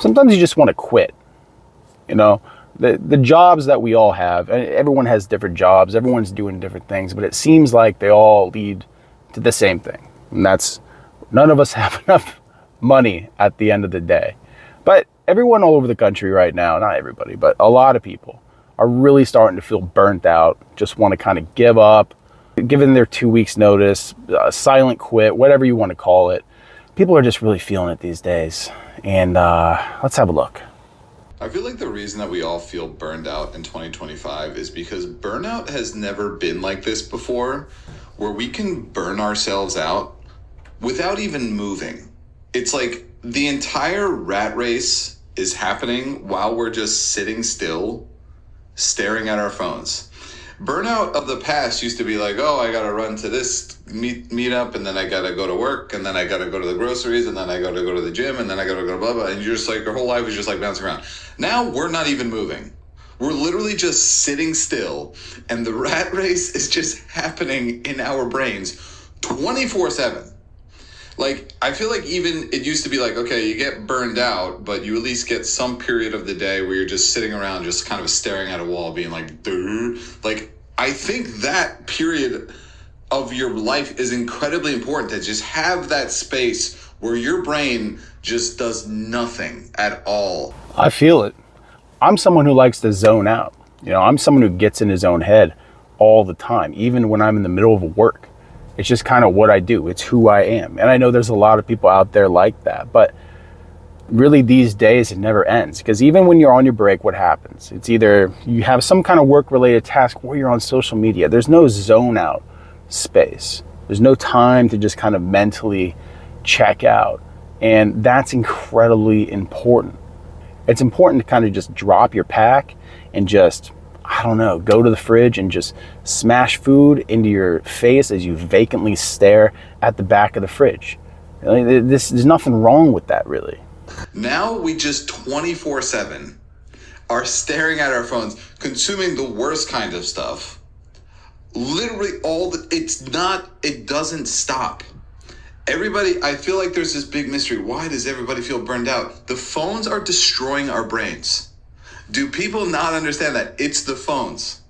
sometimes you just want to quit. You know, the jobs that we all have, and everyone has different jobs, everyone's doing different things, but it seems like they all lead to the same thing. And that's, none of us have enough money at the end of the day. But everyone all over the country right now, not everybody, but a lot of people are really starting to feel burnt out, just want to kind of give up, given their 2 weeks notice, silent quit, whatever you want to call it. People are just really feeling it these days. And let's have a look. I feel like the reason that we all feel burned out in 2025 is because burnout has never been like this before, where we can burn ourselves out without even moving. It's like the entire rat race is happening while we're just sitting still, staring at our phones. Burnout of the past used to be like, oh, I gotta run to this meet up, and then I gotta go to work, and then I gotta go to the groceries, and then I gotta go to the gym, and then I gotta go to blah blah, and you're just like, your whole life is just like bouncing around. Now we're not even moving. We're literally just sitting still, and the rat race is just happening in our brains 24/7. Like, I feel like even it used to be like, okay, you get burned out, but you at least get some period of the day where you're just sitting around, just kind of staring at a wall, being like, duh. Like, I think that period of your life is incredibly important, to just have that space where your brain just does nothing at all. I feel it. I'm someone who likes to zone out. You know, I'm someone who gets in his own head all the time, even when I'm in the middle of work. It's just kind of what I do. It's who I am. And I know there's a lot of people out there like that, but really these days it never ends, because even when you're on your break, what happens? It's either you have some kind of work related task or you're on social media. There's no zone out space. There's no time to just kind of mentally check out. And that's incredibly important. It's important to kind of just drop your pack and just, I don't know, go to the fridge and just smash food into your face as you vacantly stare at the back of the fridge. There's nothing wrong with that, really. Now we just 24/7 are staring at our phones, consuming the worst kind of stuff. Literally it doesn't stop. Everybody, I feel like there's this big mystery. Why does everybody feel burned out? The phones are destroying our brains. Do people not understand that? It's the phones.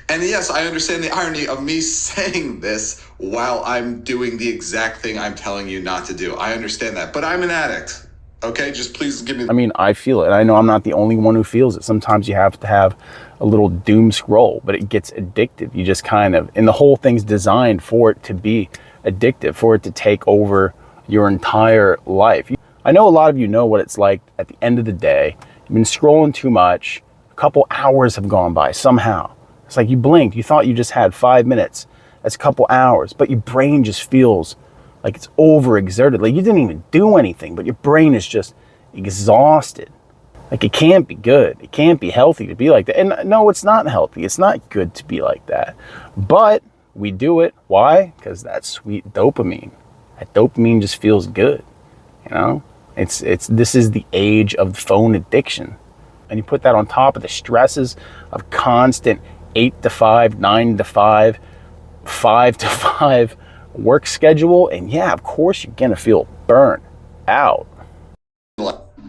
And yes, I understand the irony of me saying this while I'm doing the exact thing I'm telling you not to do. I understand that, but I'm an addict. Okay, just please give me. I mean, I feel it. I know I'm not the only one who feels it. Sometimes you have to have a little doom scroll, but it gets addictive. You just kind of, and the whole thing's designed for it to be addictive, for it to take over your entire life. I know a lot of you know what it's like at the end of the day. You've been scrolling too much. A couple hours have gone by somehow. It's like you blinked. You thought you just had 5 minutes. That's a couple hours, but your brain just feels like it's overexerted. Like you didn't even do anything, but your brain is just exhausted. Like it can't be good. It can't be healthy to be like that. And no, it's not healthy. It's not good to be like that. But we do it. Why? Because that's sweet dopamine. That dopamine just feels good. You know? This is the age of phone addiction. And you put that on top of the stresses of constant 8 to 5, 9 to 5, 5 to 5 work schedule. And yeah, of course you're gonna feel burnt out.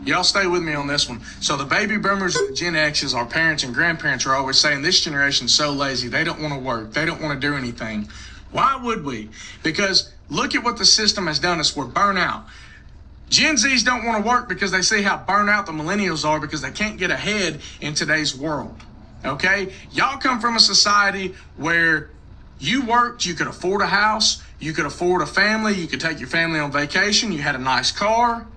Y'all stay with me on this one. So the baby boomers and the Gen X's, our parents and grandparents, are always saying this generation's so lazy. They don't want to work. They don't want to do anything. Why would we? Because look at what the system has done us. We're burnt out. Gen Zs don't want to work because they see how burnt out the millennials are, because they can't get ahead in today's world. Okay? Y'all come from a society where you worked, you could afford a house, you could afford a family, you could take your family on vacation, you had a nice car,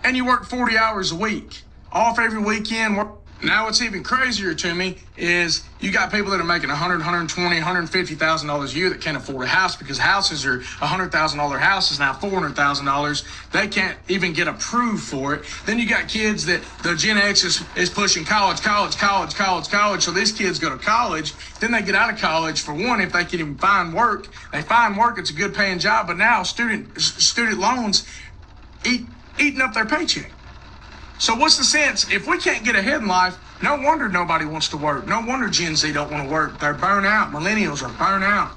and you worked 40 hours a week, off every weekend. Now what's even crazier to me is you got people that are making $100,000, $120,000, $150,000 a year that can't afford a house, because houses are $100,000 houses now $400,000. They can't even get approved for it. Then you got kids that the Gen X is pushing college. So these kids go to college. Then they get out of college. For one, if they can even find work, they find work. It's a good paying job. But now student loans eating up their paycheck. So what's the sense? If we can't get ahead in life, no wonder nobody wants to work. No wonder Gen Z don't want to work. They're burnt out. Millennials are burnt out.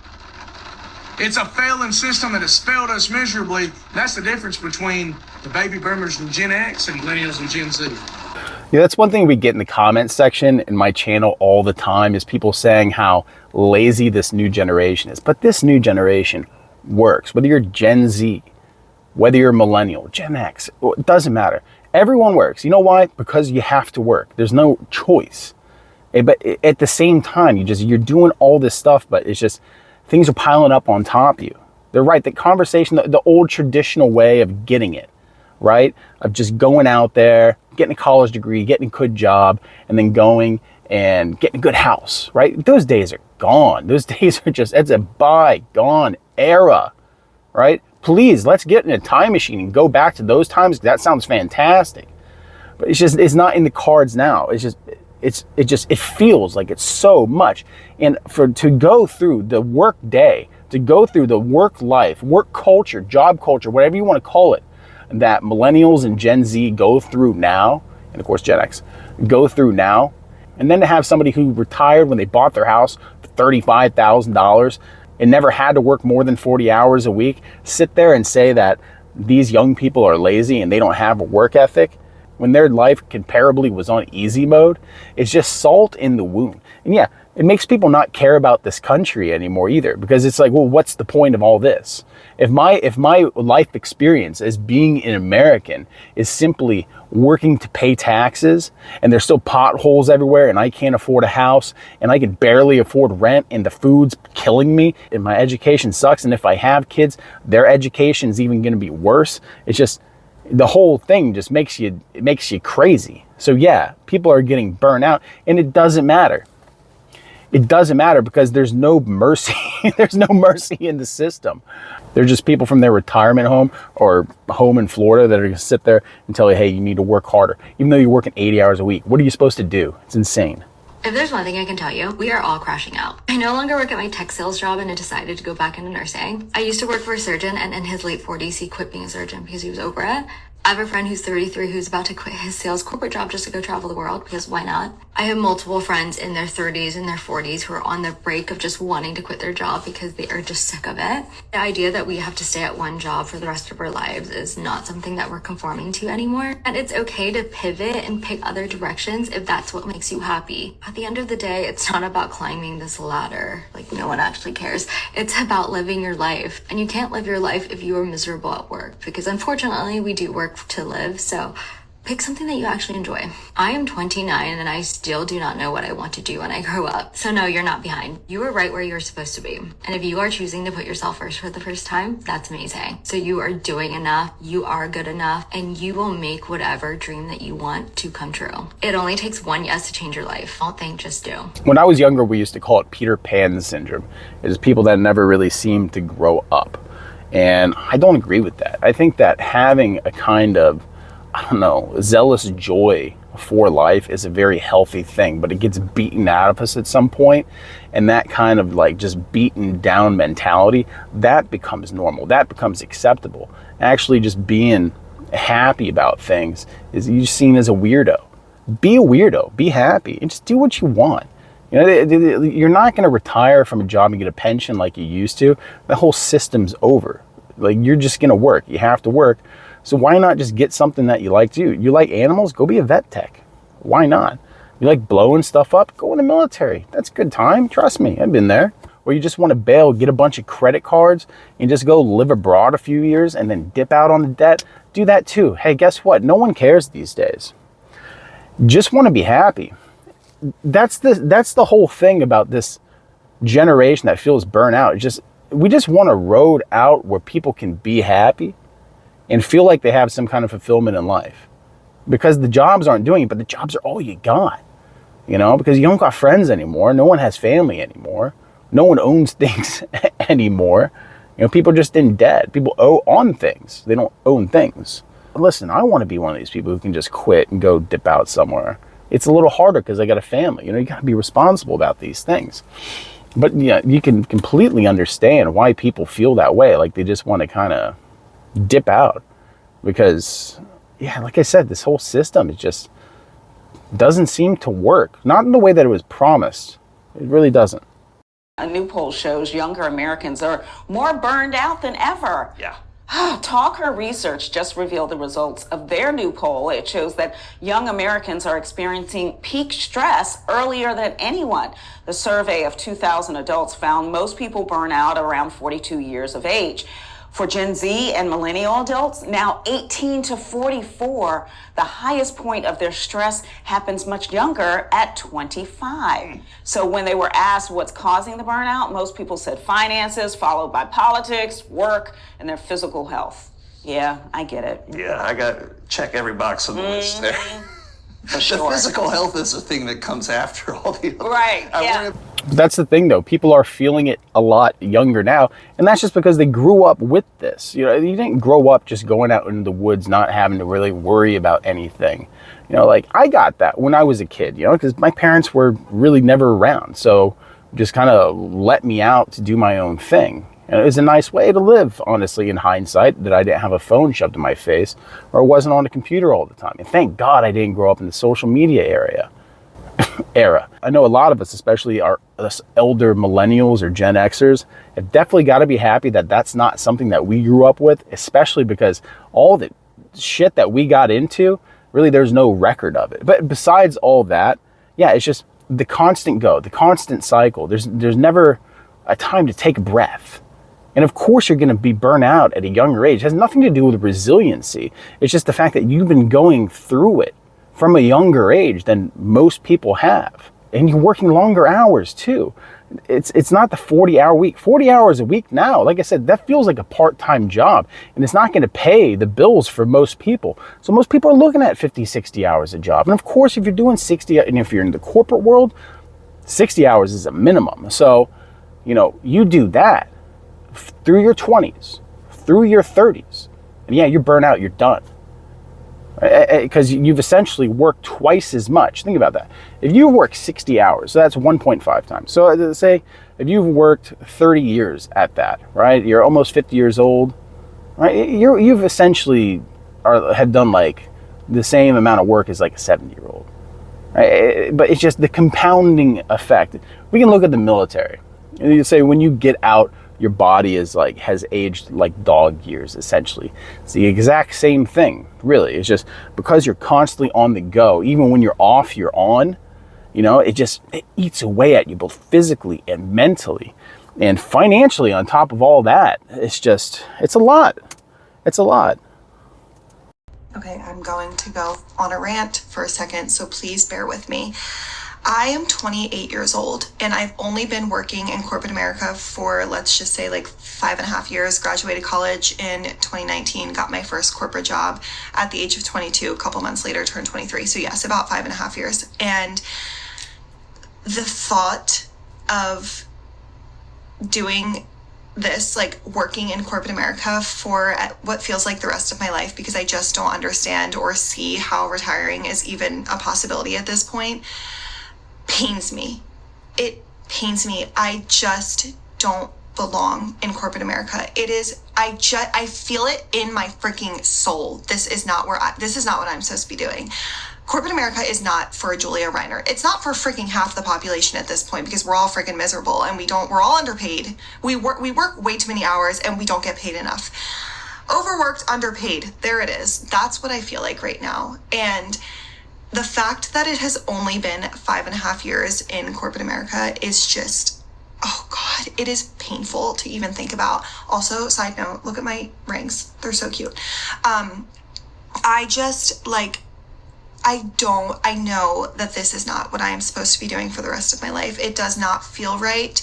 It's a failing system that has failed us miserably. That's the difference between the baby boomers and Gen X, and millennials and Gen Z. Yeah, that's one thing we get in the comments section in my channel all the time is people saying how lazy this new generation is. But this new generation works. Whether you're Gen Z, whether you're millennial, Gen X, it doesn't matter. Everyone works. You know why? Because you have to work. There's no choice. But at the same time, you're doing all this stuff, but it's just things are piling up on top of you. They're right. The conversation, the old traditional way of getting it, right? Of just going out there, getting a college degree, getting a good job, and then going and getting a good house, right? Those days are gone. Those days are it's a bygone era, right? Please, let's get in a time machine and go back to those times. That sounds fantastic. But it's not in the cards now. It feels like it's so much. And to go through the work day, to go through the work life, work culture, job culture, whatever you want to call it, that millennials and Gen Z go through now, and of course Gen X go through now, and then to have somebody who retired when they bought their house for $35,000 and never had to work more than 40 hours a week, sit there and say that these young people are lazy and they don't have a work ethic when their life comparably was on easy mode, it's just salt in the wound. And yeah, it makes people not care about this country anymore either, because it's like, well, what's the point of all this? If my life experience as being an American is simply working to pay taxes, and there's still potholes everywhere, and I can't afford a house, and I can barely afford rent, and the food's killing me, and my education sucks, and if I have kids, their education's even gonna be worse. It's just, the whole thing just makes you crazy. So yeah, people are getting burnt out, and it doesn't matter. It doesn't matter because there's no mercy. There's no mercy in the system. They're just people from their retirement home or home in Florida that are gonna sit there and tell you, hey, you need to work harder. Even though you're working 80 hours a week, what are you supposed to do? It's insane. If there's one thing I can tell you, we are all crashing out. I no longer work at my tech sales job and I decided to go back into nursing. I used to work for a surgeon, and in his late 40s, he quit being a surgeon because he was over it. I have a friend who's 33 who's about to quit his sales corporate job just to go travel the world, because why not? I have multiple friends in their 30s and their 40s who are on the break of just wanting to quit their job because they are just sick of it. The idea that we have to stay at one job for the rest of our lives is not something that we're conforming to anymore. And it's okay to pivot and pick other directions if that's what makes you happy. At the end of the day, it's not about climbing this ladder. Like, no one actually cares. It's about living your life. And you can't live your life if you are miserable at work, because unfortunately we do work to live. So pick something that you actually enjoy. I am 29 and I still do not know what I want to do when I grow up. So no, you're not behind. You are right where you're supposed to be. And if you are choosing to put yourself first for the first time, that's amazing. So you are doing enough, you are good enough, and you will make whatever dream that you want to come true. It only takes one yes to change your life. Don't think, just do. When I was younger, we used to call it Peter Pan syndrome. It's people that never really seem to grow up. And I don't agree with that. I think that having a kind of, zealous joy for life is a very healthy thing, but it gets beaten out of us at some point. And that kind of like just beaten down mentality, that becomes normal. That becomes acceptable. Actually, just being happy about things is you're seen as a weirdo. Be a weirdo, be happy, and just do what you want. You know, you're not going to retire from a job and get a pension like you used to. The whole system's over. Like, you're just going to work. You have to work. So why not just get something that you like to do? You like animals? Go be a vet tech. Why not? You like blowing stuff up? Go in the military. That's a good time. Trust me, I've been there. Or you just want to bail, get a bunch of credit cards, and just go live abroad a few years and then dip out on the debt. Do that too. Hey, guess what? No one cares these days. Just want to be happy. That's the whole thing about this generation that feels burnt out. We just want a road out where people can be happy and feel like they have some kind of fulfillment in life, because the jobs aren't doing it, but the jobs are all you got, because you don't got friends anymore. No one has family anymore. No one owns things anymore. People are just in debt. People owe on things. They don't own things. Listen, I want to be one of these people who can just quit and go dip out somewhere. It's a little harder because I got a family. You got to be responsible about these things. But yeah, you can completely understand why people feel that way. Like, they just want to kind of dip out because, yeah, like I said, this whole system, it just doesn't seem to work. Not in the way that it was promised. It really doesn't. A new poll shows younger Americans are more burned out than ever. Yeah. Talker Research just revealed the results of their new poll. It shows that young Americans are experiencing peak stress earlier than anyone. The survey of 2,000 adults found most people burn out around 42 years of age. For Gen Z and millennial adults, now 18 to 44, the highest point of their stress happens much younger at 25. So when they were asked what's causing the burnout, most people said finances, followed by politics, work, and their physical health. Yeah, I get it. Yeah, I got to check every box on the list there. For sure. The physical health is the thing that comes after all the other. Right, yeah. But that's the thing, though. People are feeling it a lot younger now, and that's just because they grew up with this. You didn't grow up just going out into the woods, not having to really worry about anything. Like I got that when I was a kid. Because my parents were really never around, so just kind of let me out to do my own thing. And it was a nice way to live, honestly, in hindsight, that I didn't have a phone shoved in my face or wasn't on a computer all the time. And thank God I didn't grow up in the social media era. I know a lot of us, especially us elder millennials or Gen Xers, have definitely got to be happy that that's not something that we grew up with, especially because all the shit that we got into, really there's no record of it. But besides all that, yeah, it's just the constant the constant cycle. There's never a time to take a breath. And of course you're going to be burnt out at a younger age. It has nothing to do with resiliency. It's just the fact that you've been going through it from a younger age than most people have. And you're working longer hours too. It's not the 40-hour week. 40 hours a week now, like I said, that feels like a part-time job. And it's not going to pay the bills for most people. So most people are looking at 50, 60 hours a job. And of course, if you're doing 60, and if you're in the corporate world, 60 hours is a minimum. So, you do that through your 20s, through your 30s. And yeah, you're burnt out, you're done. Because you've essentially worked twice as much. Think about that. If you work 60 hours, so that's 1.5 times. So say if you've worked 30 years at that, right? You're almost 50 years old, right? You've essentially have done like the same amount of work as like a 70-year-old. Right? But it's just the compounding effect. We can look at the military. And you say when you get out, your body has aged like dog years, essentially. It's the exact same thing, really. It's just because you're constantly on the go, even when you're off, you're on, it eats away at you both physically and mentally and financially on top of all that. It's a lot. It's a lot. Okay, I'm going to go on a rant for a second, so please bear with me. I am 28 years old and I've only been working in corporate America for, let's just say, like 5.5 years. Graduated college in 2019, got my first corporate job at the age of 22. A couple months later, turned 23. So yes, about 5.5 years. And the thought of doing this, like working in corporate America for what feels like the rest of my life, because I just don't understand or see how retiring is even a possibility at this point, pains me. It pains me. I just don't belong in corporate America. I feel it in my freaking soul. This is not what I'm supposed to be doing. Corporate America is not for Julia Reiner. It's not for freaking half the population at this point, because we're all freaking miserable and we're all underpaid. We work way too many hours and we don't get paid enough. Overworked, underpaid. There it is. That's what I feel like right now. And the fact that it has only been 5.5 years in corporate America is just, oh God, it is painful to even think about. Also, side note, look at my rings. They're so cute. I know that this is not what I am supposed to be doing for the rest of my life. It does not feel right.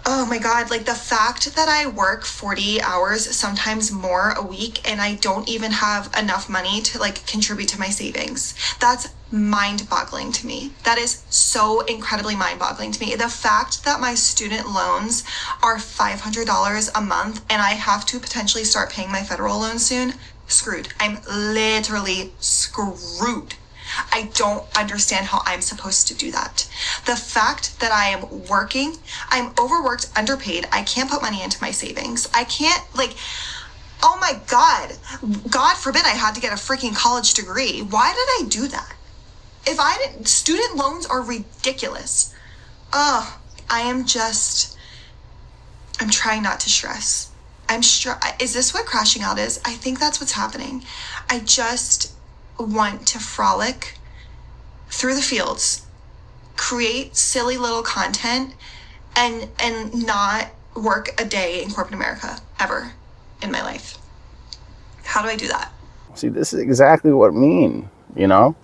Oh my God, like the fact that I work 40 hours, sometimes more a week, and I don't even have enough money to like contribute to my savings. That's mind-boggling to me. That is so incredibly mind-boggling to me. The fact that my student loans are $500 a month and I have to potentially start paying my federal loan soon, screwed. I'm literally screwed. I don't understand how I'm supposed to do that. The fact that I am working, I'm overworked, underpaid, I can't put money into my savings. I can't, oh my God. God forbid I had to get a freaking college degree. Why did I do that? Student loans are ridiculous. I'm trying not to stress. Is this what crashing out is? I think that's what's happening. I just want to frolic through the fields, create silly little content, and not work a day in corporate America ever in my life. How do I do that? See, this is exactly what I mean, you know?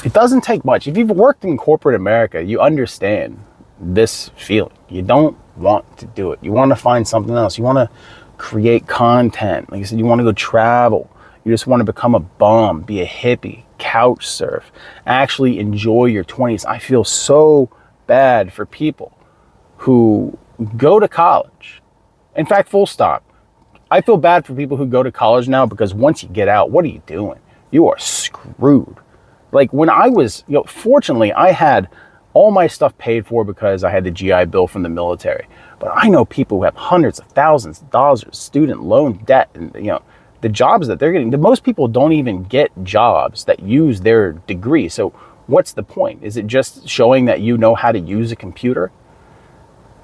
It doesn't take much. If you've worked in corporate America, you understand this feeling. You don't want to do it. You want to find something else. You want to create content. Like I said, you want to go travel. You just want to become a bum, be a hippie, couch surf, actually enjoy your 20s. I feel so bad for people who go to college. In fact, full stop. I feel bad for people who go to college now, because once you get out, what are you doing? You are screwed. Like when I was, fortunately, I had all my stuff paid for because I had the GI Bill from the military. But I know people who have hundreds of thousands of dollars of student loan debt, and the jobs that they're getting. Most people don't even get jobs that use their degree. So what's the point? Is it just showing that you know how to use a computer?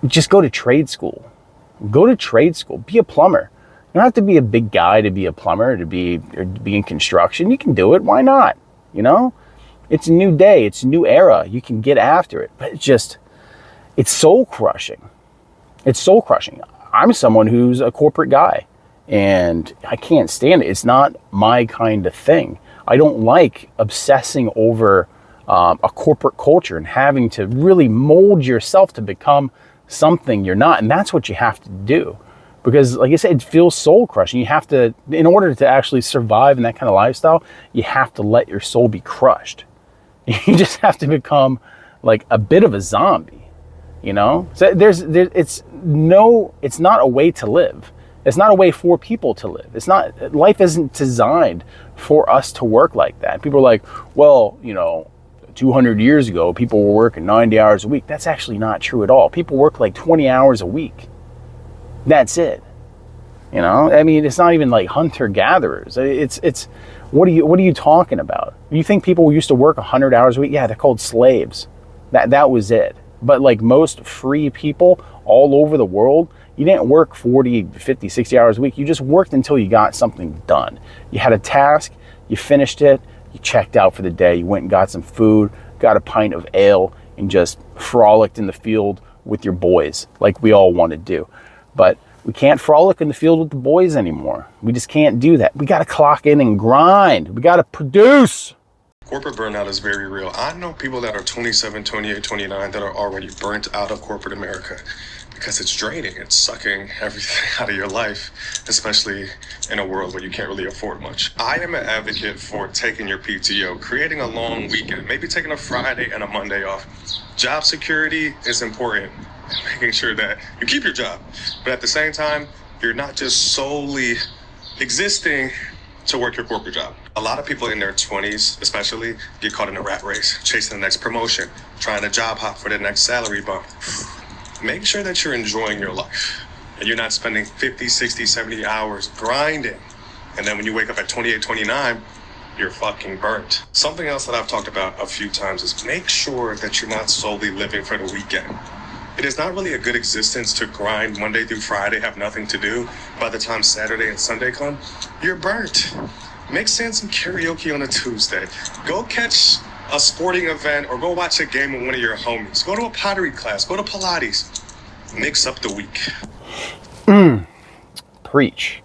Just go to trade school. Go to trade school. Be a plumber. You don't have to be a big guy to be a plumber, or to be in construction. You can do it. Why not? It's a new day. It's a new era. You can get after it. But it's soul crushing. It's soul crushing. I'm someone who's a corporate guy, and I can't stand it. It's not my kind of thing. I don't like obsessing over a corporate culture and having to really mold yourself to become something you're not. And that's what you have to do. Because like I said, it feels soul crushing. You have to, in order to actually survive in that kind of lifestyle, you have to let your soul be crushed. You just have to become like a bit of a zombie, So it's not a way to live. It's not a way for people to live. Life isn't designed for us to work like that. People are like, well, 200 years ago, people were working 90 hours a week. That's actually not true at all. People work like 20 hours a week. That's it. It's not even like hunter-gatherers. It's what are you talking about? You think people used to work 100 hours a week? Yeah, they're called slaves. That was it. But like most free people all over the world, you didn't work 40, 50, 60 hours a week. You just worked until you got something done. You had a task, you finished it, you checked out for the day, you went and got some food, got a pint of ale, and just frolicked in the field with your boys like we all want to do. But we can't frolic in the field with the boys anymore. We just can't do that. We got to clock in and grind. We got to produce. Corporate burnout is very real. I know people that are 27, 28, 29 that are already burnt out of corporate America because it's draining. It's sucking everything out of your life, especially in a world where you can't really afford much. I am an advocate for taking your PTO, creating a long weekend, maybe taking a Friday and a Monday off. Job security is important. Making sure that you keep your job, but at the same time, you're not just solely existing to work your corporate job. A lot of people in their 20s, especially, get caught in a rat race, chasing the next promotion, trying to job hop for the next salary bump. Make sure that you're enjoying your life and you're not spending 50, 60, 70 hours grinding. And then when you wake up at 28, 29, you're fucking burnt. Something else that I've talked about a few times is make sure that you're not solely living for the weekend. It is not really a good existence to grind Monday through Friday, have nothing to do. By the time Saturday and Sunday come, you're burnt. Mix in some karaoke on a Tuesday. Go catch a sporting event or go watch a game with one of your homies. Go to a pottery class, go to Pilates. Mix up the week. Preach.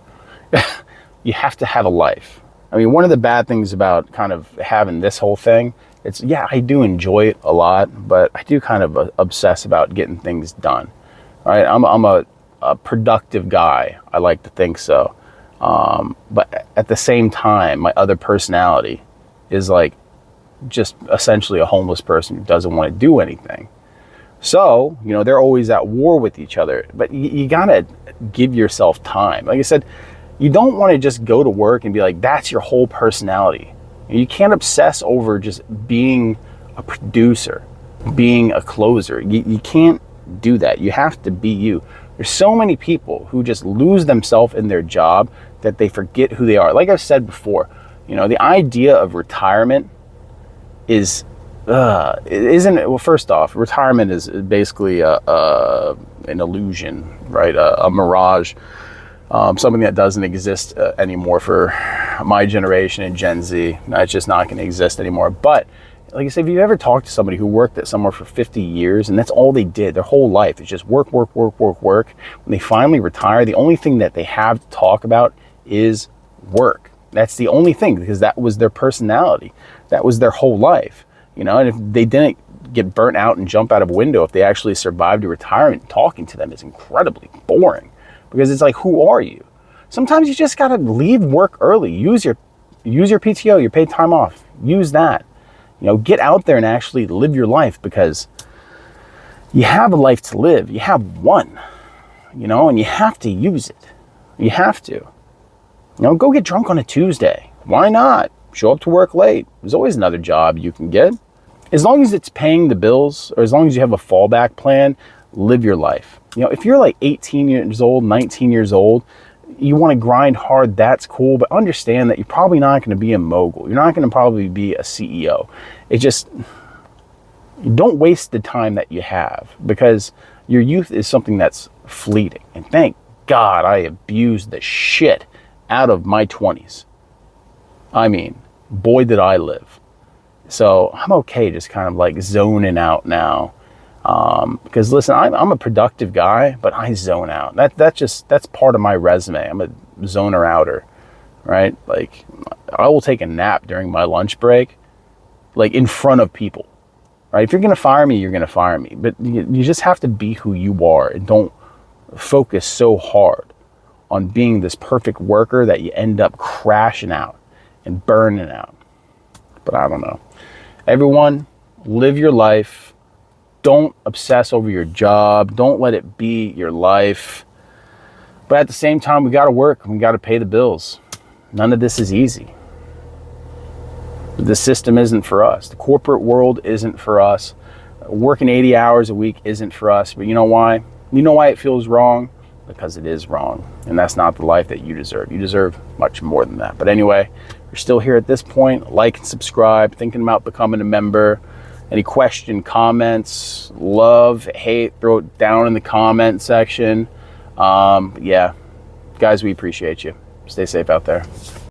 You have to have a life. One of the bad things about kind of having this whole thing, I do enjoy it a lot, but I do kind of obsess about getting things done. Right? I'm a productive guy. I like to think so. But at the same time, my other personality is like just essentially a homeless person who doesn't want to do anything. So, they're always at war with each other, but you gotta give yourself time. Like I said, you don't want to just go to work and be like, that's your whole personality. You can't obsess over just being a producer, being a closer. You can't do that. You have to be you. There's so many people who just lose themselves in their job that they forget who they are. Like I've said before, the idea of retirement is, well, first off, retirement is basically a an illusion, right? A mirage, something that doesn't exist anymore for my generation and Gen Z. It's just not going to exist anymore. But like I said, if you ever talked to somebody who worked at somewhere for 50 years and that's all they did their whole life, is just work, work, work, work, work. When they finally retire, the only thing that they have to talk about is work. That's the only thing, because that was their personality. That was their whole life, you know. And if they didn't get burnt out and jump out of a window, if they actually survived to retirement, talking to them is incredibly boring, because it's like, who are you? Sometimes you just got to leave work early. Use your PTO, your paid time off. Use that. You know, get out there and actually live your life, because you have a life to live. You have one, you know, and you have to use it. You have to. You know, go get drunk on a Tuesday. Why not? Show up to work late. There's always another job you can get. As long as it's paying the bills, or as long as you have a fallback plan, live your life. You know, if you're like 18 years old, 19 years old, you want to grind hard, that's cool, but understand that you're probably not going to be a mogul. You're not going to probably be a CEO. It just, don't waste the time that you have, because your youth is something that's fleeting. And thank God I abused the shit out of my 20s. I mean, boy did I live. So I'm okay just kind of like zoning out now. Because listen, I'm a productive guy, but I zone out. That's part of my resume. I'm a zoner outer, right? Like, I will take a nap during my lunch break, like in front of people, right? If you're going to fire me, you're going to fire me. But you just have to be who you are, and don't focus so hard on being this perfect worker that you end up crashing out and burning out. But I don't know. Everyone, live your life. Don't obsess over your job. Don't let it be your life. But at the same time, we got to work and we got to pay the bills. None of this is easy. The system isn't for us. The corporate world isn't for us. Working 80 hours a week isn't for us. But you know why? You know why it feels wrong? Because it is wrong. And that's not the life that you deserve. You deserve much more than that. But anyway, if you're still here at this point, like and subscribe, thinking about becoming a member. Any question, comments, love, hate, throw it down in the comment section. Yeah, guys, we appreciate you. Stay safe out there.